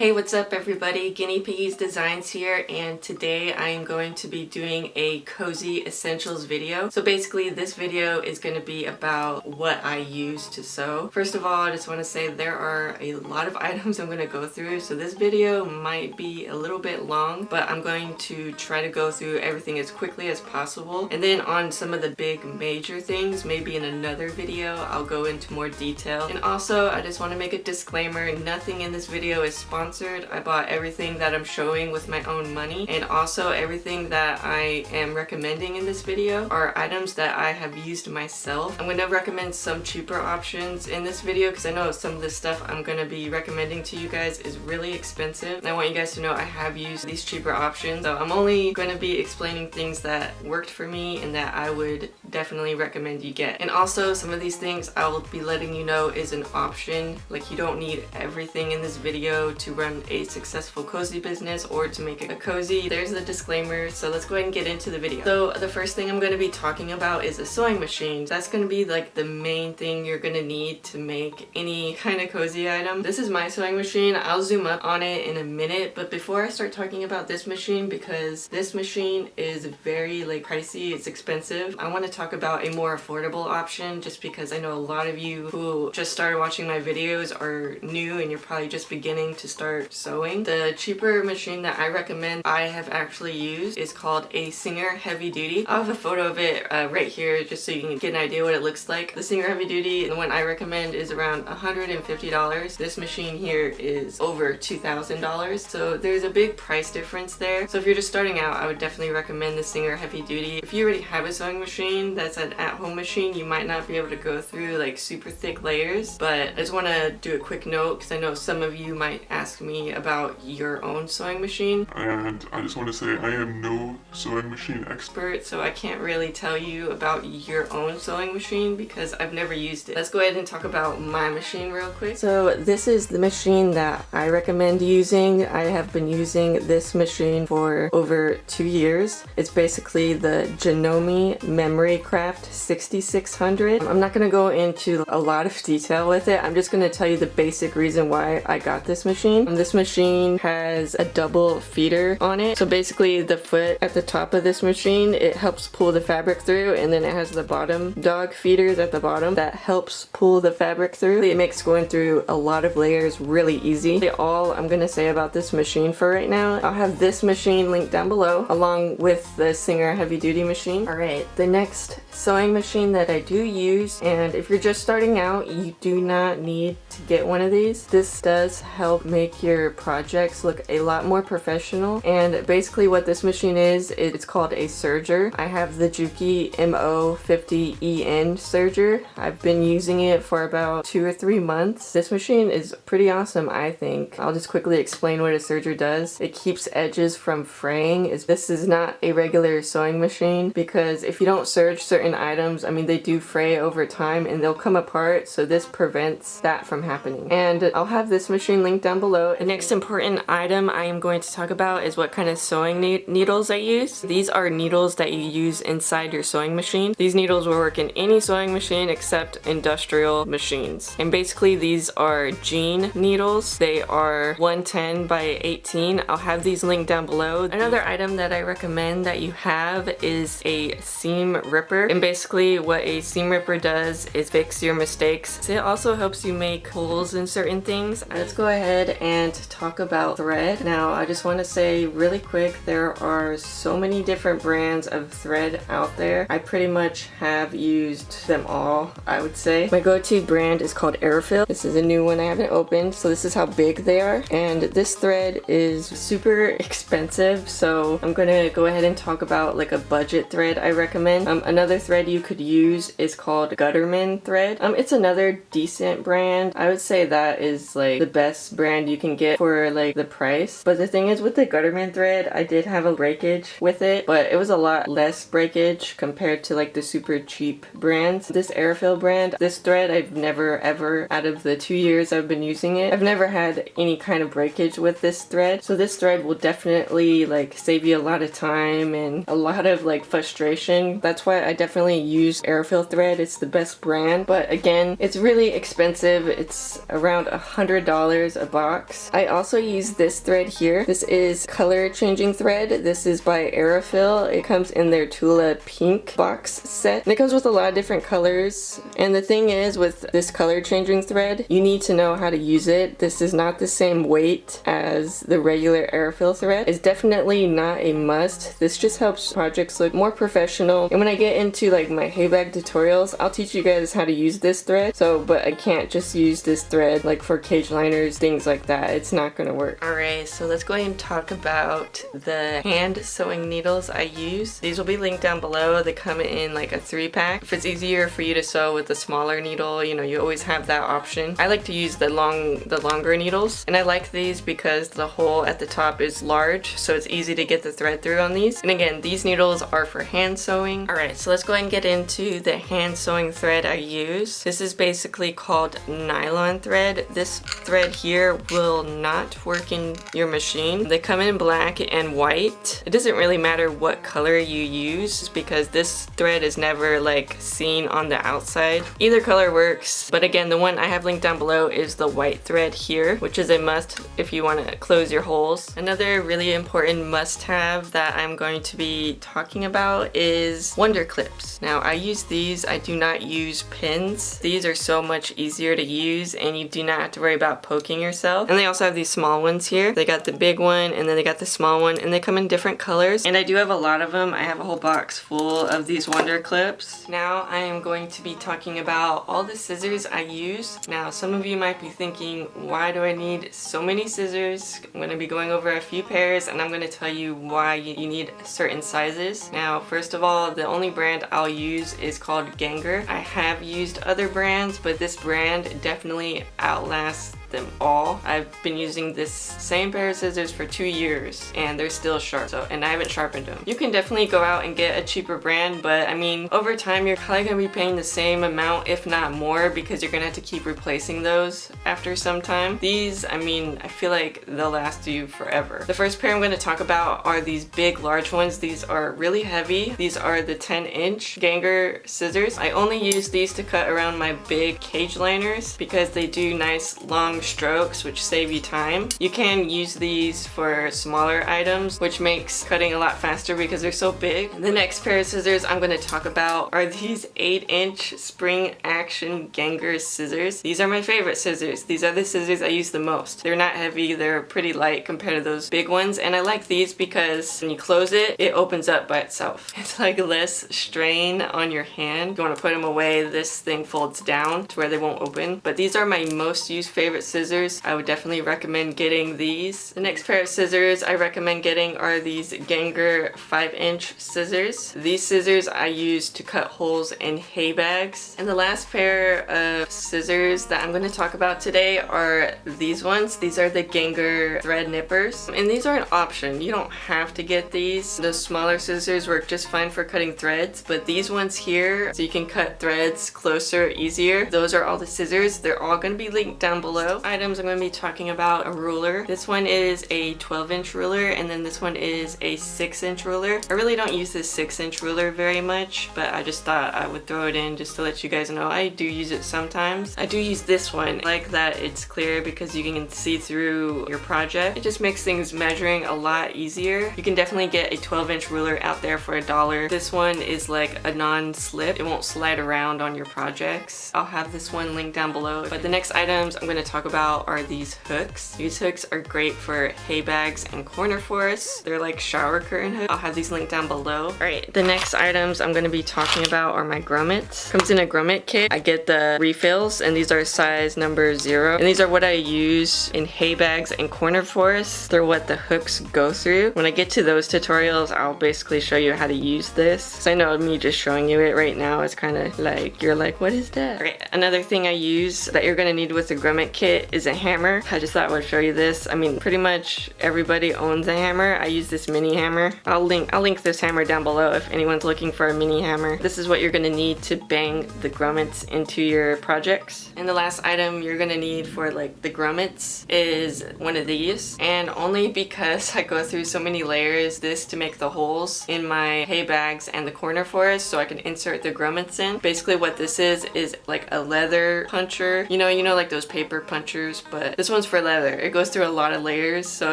Hey, what's up everybody? Guinea Piggies Designs here, and today I am going to be doing a cozy essentials video. So basically this video is going to be about what I use to sew. First of all, I just want to say there are a lot of items I'm going to go through, so this video might be a little bit long, but I'm going to try to go through everything as quickly as possible. And then on some of the big major things, maybe in another video, I'll go into more detail. And also, I just want to make a disclaimer, nothing in this video is sponsored. I bought everything that I'm showing with my own money, and also everything that I am recommending in this video are items that I have used myself. I'm going to recommend some cheaper options in this video because I know some of the stuff I'm going to be recommending to you guys is really expensive, and I want you guys to know I have used these cheaper options. So I'm only going to be explaining things that worked for me and that I would definitely recommend you get. And also some of these things I will be letting you know is an option. Like, you don't need everything in this video to run a successful cozy business or to make it a cozy. There's the disclaimer, so let's go ahead and get into the video. So the first thing I'm going to be talking about is a sewing machine. That's going to be like the main thing you're going to need to make any kind of cozy item. This is my sewing machine. I'll zoom up on it in a minute, but before I start talking about this machine, because this machine is very pricey, it's expensive, I want to talk about a more affordable option, just because I know a lot of you who just started watching my videos are new and you're probably just beginning to start sewing. The cheaper machine that I recommend I have actually used is called a Singer Heavy Duty. I'll have a photo of it right here just so you can get an idea what it looks like. The Singer Heavy Duty, the one I recommend, is around $150. This machine here is over $2,000, so there's a big price difference there. So if you're just starting out, I would definitely recommend the Singer Heavy Duty. If you already have a sewing machine that's an at-home machine, you might not be able to go through like super thick layers, but I just want to do a quick note because I know some of you might ask me about your own sewing machine. And I just want to say I am no sewing machine expert, so I can't really tell you about your own sewing machine because I've never used it. Let's go ahead and talk about my machine real quick. So this is the machine that I recommend using. I have been using this machine for over 2 years. It's basically the Janome Memory Craft 6600. I'm not going to go into a lot of detail with it. I'm just going to tell you the basic reason why I got this machine. This machine has a double feeder on it. So basically the foot at the top of this machine, it helps pull the fabric through, and then it has the bottom dog feeders at the bottom that helps pull the fabric through. It makes going through a lot of layers really easy. All I'm going to say about this machine for right now. I'll have this machine linked down below along with the Singer Heavy Duty machine. Alright, the next sewing machine that I do use, and if you're just starting out, you do not need to get one of these. This does help make your projects look a lot more professional, and basically what this machine is, it's called a serger. I have the Juki MO50EN serger. I've been using it for about 2 or 3 months. This machine is pretty awesome, I think. I'll just quickly explain what a serger does. It keeps edges from fraying. This is not a regular sewing machine because if you don't serge certain items, I mean, they do fray over time and they'll come apart, so this prevents that from happening. And I'll have this machine linked down below. The next important item I am going to talk about is what kind of sewing needles I use. These are needles that you use inside your sewing machine. These needles will work in any sewing machine except industrial machines. And basically these are jean needles. They are 110 by 18. I'll have these linked down below. Another item that I recommend that you have is a seam ripper. And basically what a seam ripper does is fix your mistakes. It also helps you make holes in certain things. Let's go ahead and talk about thread. Now I just want to say really quick, there are so many different brands of thread out there. I pretty much have used them all, I would say. My go-to brand is called Aurifil. This is a new one I haven't opened, so this is how big they are. And this thread is super expensive, so I'm gonna go ahead and talk about like a budget thread I recommend. Another thread you could use is called Gutermann thread. It's another decent brand. I would say that is like the best brand you can get for like the price. But the thing is, with the Gutermann thread, I did have a breakage with it, but it was a lot less breakage compared to like the super cheap brands. This Aurifil brand, this thread, I've never ever, out of the 2 years I've been using it, I've never had any kind of breakage with this thread. So this thread will definitely like save you a lot of time and a lot of like frustration. That's why what, I definitely use Aurifil thread. It's the best brand, but again, it's really expensive. It's around $100 a box. I also use this thread here. This is color changing thread. This is by Aurifil. It comes in their Tula pink box set, and it comes with a lot of different colors. And the thing is, with this color changing thread, you need to know how to use it. This is not the same weight as the regular Aurifil thread. It's definitely not a must. This just helps projects look more professional. And when I get into like my hay bag tutorials, I'll teach you guys how to use this thread. But I can't just use this thread like for cage liners, things like that. It's not gonna work. Alright, so let's go ahead and talk about the hand sewing needles I use. These will be linked down below. They come in like a 3-pack. If it's easier for you to sew with a smaller needle, you know, you always have that option. I like to use the longer needles, and I like these because the hole at the top is large, so it's easy to get the thread through on these. And again, these needles are for hand sewing. Alright, so let's go ahead and get into the hand sewing thread I use. This is basically called nylon thread. This thread here will not work in your machine. They come in black and white. It doesn't really matter what color you use because this thread is never like seen on the outside. Either color works, but again, the one I have linked down below is the white thread here, which is a must if you want to close your holes. Another really important must-have that I'm going to be talking about is wonder clips. Now, I use these. I do not use pins. These are so much easier to use, and you do not have to worry about poking yourself. And they also have these small ones here. They got the big one, and then they got the small one, and they come in different colors. And I do have a lot of them. I have a whole box full of these wonder clips. Now I am going to be talking about all the scissors I use. Now, some of you might be thinking, why do I need so many scissors? I'm going to be going over a few pairs, and I'm going to tell you why you need certain sizes. Now, first of all, the only brand I'll use is called Gingher. I have used other brands, but this brand definitely outlasts them all. I've been using this same pair of scissors for 2 years and they're still sharp, and I haven't sharpened them. You can definitely go out and get a cheaper brand, but I mean, over time you're probably gonna be paying the same amount, if not more, because you're gonna have to keep replacing those after some time. These, I mean, I feel like they'll last you forever. The first pair I'm gonna talk about are these big, large ones. These are really heavy. These are the 10-inch Gingher scissors. I only use these to cut around my big cage liners because they do nice long strokes which save you time. You can use these for smaller items, which makes cutting a lot faster because they're so big. The next pair of scissors I'm going to talk about are these 8-inch spring action Gingher scissors. These are my favorite scissors. These are the scissors I use the most. They're not heavy, they're pretty light compared to those big ones, and I like these because when you close it, it opens up by itself. It's like less strain on your hand. If you want to put them away, this thing folds down to where they won't open. But these are my most used favorite scissors. I would definitely recommend getting these. The next pair of scissors I recommend getting are these Gingher 5-inch scissors. These scissors I use to cut holes in hay bags. And the last pair of scissors that I'm going to talk about today are these ones. These are the Gingher thread nippers. And these are an option. You don't have to get these. The smaller scissors work just fine for cutting threads, but these ones here, so you can cut threads closer, easier. Those are all the scissors. They're all going to be linked down below. Items I'm going to be talking about: a ruler. This one is a 12-inch ruler, and then this one is a 6-inch ruler. I really don't use this 6-inch ruler very much, but I just thought I would throw it in just to let you guys know I do use it sometimes. I do use this one. I like that it's clear because you can see through your project. It just makes things measuring a lot easier. You can definitely get a 12-inch ruler out there for $1. This one is like a non-slip. It won't slide around on your projects. I'll have this one linked down below. But the next items I'm going to talk about are these hooks. These hooks are great for hay bags and corner forests. They're like shower curtain hooks. I'll have these linked down below. Alright, the next items I'm going to be talking about are my grommets. Comes in a grommet kit. I get the refills, and these are size number 0. And these are what I use in hay bags and corner forests. They're what the hooks go through. When I get to those tutorials, I'll basically show you how to use this. So I know me just showing you it right now is kind of like, you're like, what is that? Alright, another thing I use that you're going to need with the grommet kit get is a hammer. I just thought I would show you this. I mean, pretty much everybody owns a hammer. I use this mini hammer. I'll link this hammer down below if anyone's looking for a mini hammer. This is what you're gonna need to bang the grommets into your projects. And the last item you're gonna need for like the grommets is one of these. And only because I go through so many layers this to make the holes in my hay bags and the corner forest so I can insert the grommets in. Basically what this is like a leather puncher. You know like those paper punchers, but this one's for leather. It goes through a lot of layers, so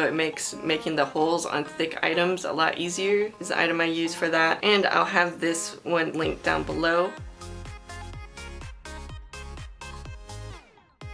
it makes making the holes on thick items a lot easier. Is the item I use for that. And I'll have this one linked down below.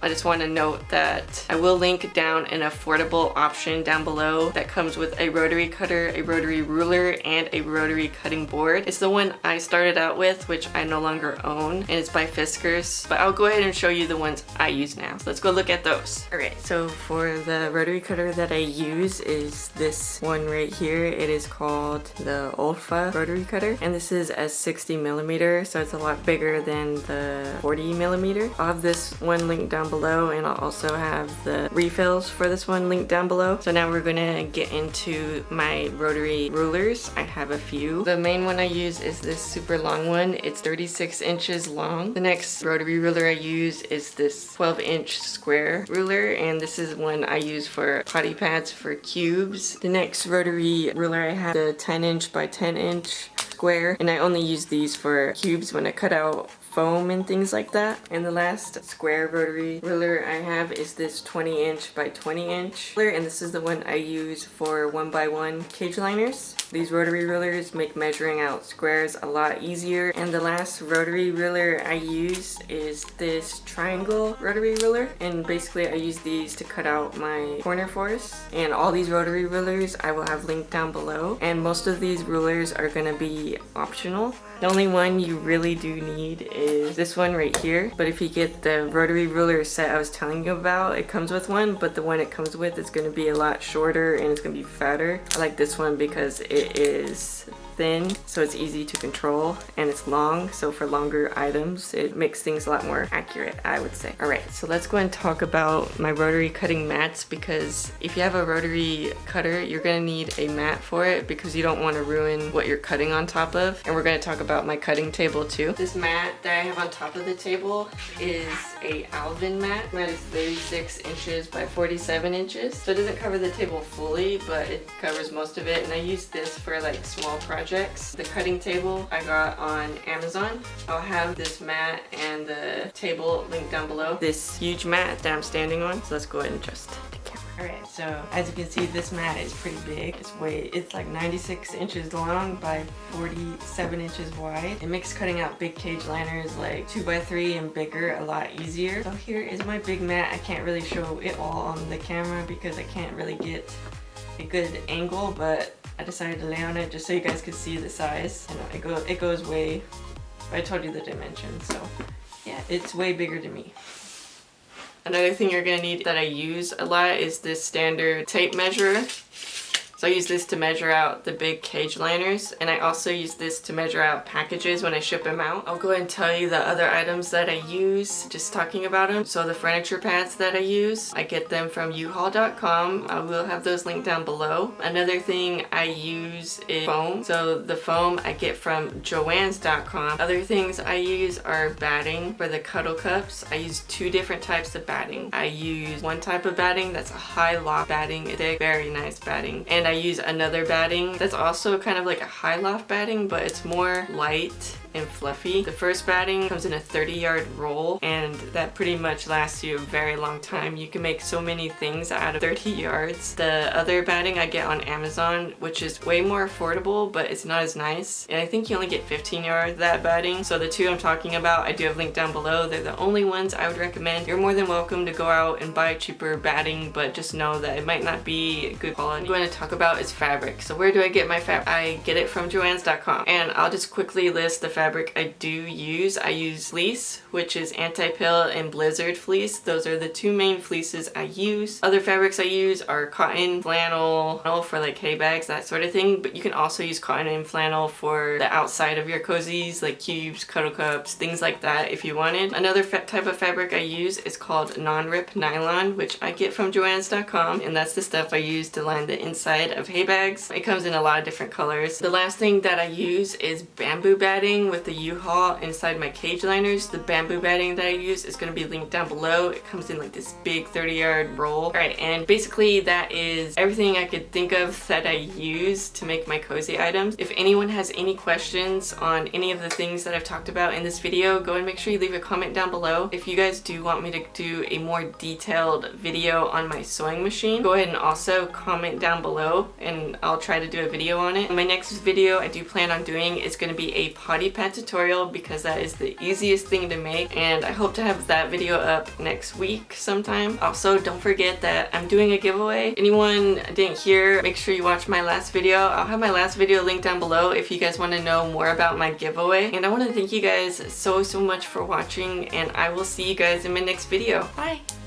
I just want to note that I will link down an affordable option down below that comes with a rotary cutter, a rotary ruler, and a rotary cutting board. It's the one I started out with, which I no longer own, and it's by Fiskars, but I'll go ahead and show you the ones I use now. So let's go look at those. Alright, so for the rotary cutter that I use is this one right here. It is called the Olfa rotary cutter, and this is a 60mm, so it's a lot bigger than the 40mm. I'll have this one linked down below, and I'll also have the refills for this one linked down below. So now we're gonna get into my rotary rulers. I have a few. The main one I use is this super long one. It's 36 inches long. The next rotary ruler I use is this 12-inch square ruler, and this is one I use for potty pads for cubes. The next rotary ruler I have the 10-inch by 10-inch square, and I only use these for cubes when I cut out foam and things like that. And the last square rotary ruler I have is this 20-inch by 20-inch ruler, and this is the one I use for 1x1 cage liners. These rotary rulers make measuring out squares a lot easier. And the last rotary ruler I use is this triangle rotary ruler, and basically I use these to cut out my corner forest. And all these rotary rulers I will have linked down below, and most of these rulers are gonna be optional. The only one you really do need is this one right here, but if you get the rotary ruler set I was telling you about, it comes with one, but the one it comes with is going to be a lot shorter and it's going to be fatter. I like this one because it is thin, so it's easy to control, and it's long, so for longer items it makes things a lot more accurate, I would say. Alright, so let's go and talk about my rotary cutting mats, because if you have a rotary cutter you're going to need a mat for it because you don't want to ruin what you're cutting on top of. And we're going to talk about my cutting table too. This mat that I have on top of the table is a Alvin mat. The mat is 36 inches by 47 inches, so it doesn't cover the table fully, but it covers most of it, and I use this for like small projects. The cutting table I got on Amazon. I'll have this mat and the table linked down below. This huge mat that I'm standing on, so let's go ahead and adjust the camera. Alright, so as you can see, this mat is pretty big. It's like 96 inches long by 47 inches wide. It makes cutting out big cage liners like 2x3 and bigger a lot easier. So here is my big mat. I can't really show it all on the camera because I can't really get a good angle, but I decided to lay on it just so you guys could see the size. I know it goes way, I told you the dimensions, so yeah, it's way bigger than me. Another thing you're gonna need that I use a lot is this standard tape measure. So I use this to measure out the big cage liners, and I also use this to measure out packages when I ship them out. I'll go ahead and tell you the other items that I use, just talking about them. So the furniture pads that I use, I get them from uhaul.com. I will have those linked down below. Another thing I use is foam. So the foam I get from joanns.com. Other things I use are batting for the cuddle cups. I use two different types of batting. I use one type of batting that's a high loft batting, thick, very nice batting, and I use another batting that's also kind of like a high loft batting, but it's more light and fluffy. The first batting comes in a 30-yard roll, and that pretty much lasts you a very long time. You can make so many things out of 30 yards. The other batting I get on Amazon, which is way more affordable, but it's not as nice, and I think you only get 15 yards of that batting. So the two I'm talking about I do have linked down below. They're the only ones I would recommend. You're more than welcome to go out and buy cheaper batting, but just know that it might not be good quality. What I'm going to talk about is fabric. So where do I get my fabric? I get it from joanns.com, and I'll just quickly list the fabric fabric I do use. I use fleece, which is anti-pill and blizzard fleece. Those are the two main fleeces I use. Other fabrics I use are cotton, flannel for like hay bags, that sort of thing, but you can also use cotton and flannel for the outside of your cozies, like cubes, cuddle cups, things like that if you wanted. Another type of fabric I use is called non-rip nylon, which I get from Joann's.com, and that's the stuff I use to line the inside of hay bags. It comes in a lot of different colors. The last thing that I use is bamboo batting with the U-Haul inside my cage liners. The bamboo batting that I use is going to be linked down below. It comes in like this big 30-yard roll. Alright, and basically that is everything I could think of that I use to make my cozy items. If anyone has any questions on any of the things that I've talked about in this video, go and make sure you leave a comment down below. If you guys do want me to do a more detailed video on my sewing machine, go ahead and also comment down below and I'll try to do a video on it. My next video I do plan on doing is going to be a potty pad tutorial because that is the easiest thing to make, and I hope to have that video up next week sometime. Also, don't forget that I'm doing a giveaway. Anyone didn't hear, make sure you watch my last video. I'll have my last video linked down below if you guys want to know more about my giveaway. And I want to thank you guys so much for watching, and I will see you guys in my next video. Bye!